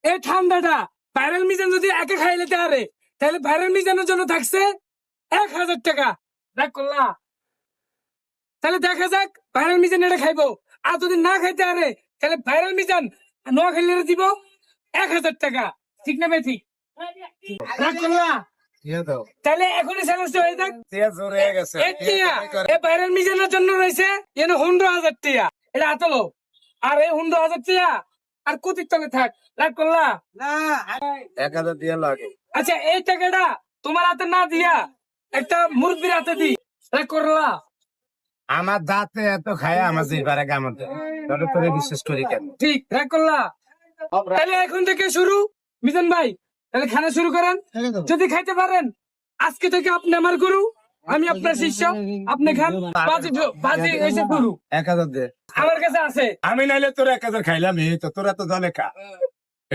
এই ঠান্ডাটা ভাইরাল মিজান যদি একে খাইলে আরে তাহলে ভাইরাল মিজানের জন্য থাকছে 1000 টাকা। দেখ করলা, তাহলে দেখা যাক ভাইরাল মিজান এটা খাইবো, আর যদি না খাইতে আরে তাহলে ভাইরাল মিজান নোয়া খাইলে দিব 1000 টাকা। ঠিক না ভাই? ঠিক রাগ করলা? তাহলে এখনই চ্যালেঞ্জটা হয়ে যাক। এই ভাইরাল মিজানের জন্য রয়েছে এনে 100,000 টাকা, এটা আতলো। আর এই 100,000 টাকা আর কতির তলে থাক। রাগ করলা? 1000 দিয়ে লাগে। আচ্ছা এই টাকাটা তোমার হাতে না দিয়া একটা মুরব্বীর হাতে দি। রাগ করলা? আমার দাঁতে এত খায় আমার জিহ্বারে কামড় দেয়, তাহলে তোরে বিশ্বাস করি কেন? ঠিক। রাগ করলা? তাহলে এখন থেকে শুরু। মিজান ভাই তাহলে খানা শুরু করেন। যদি খাইতে পারেন আজকে থেকে আপনি আমার গুরু, আমি আপনার শিষ্য। আপনি খান। বাজি এসে গুরু 1000 দে। আমার কাছে আছে। আমি নাইলে তোর 1000 খাইলাম, এই তো তোরা তো দলে খা।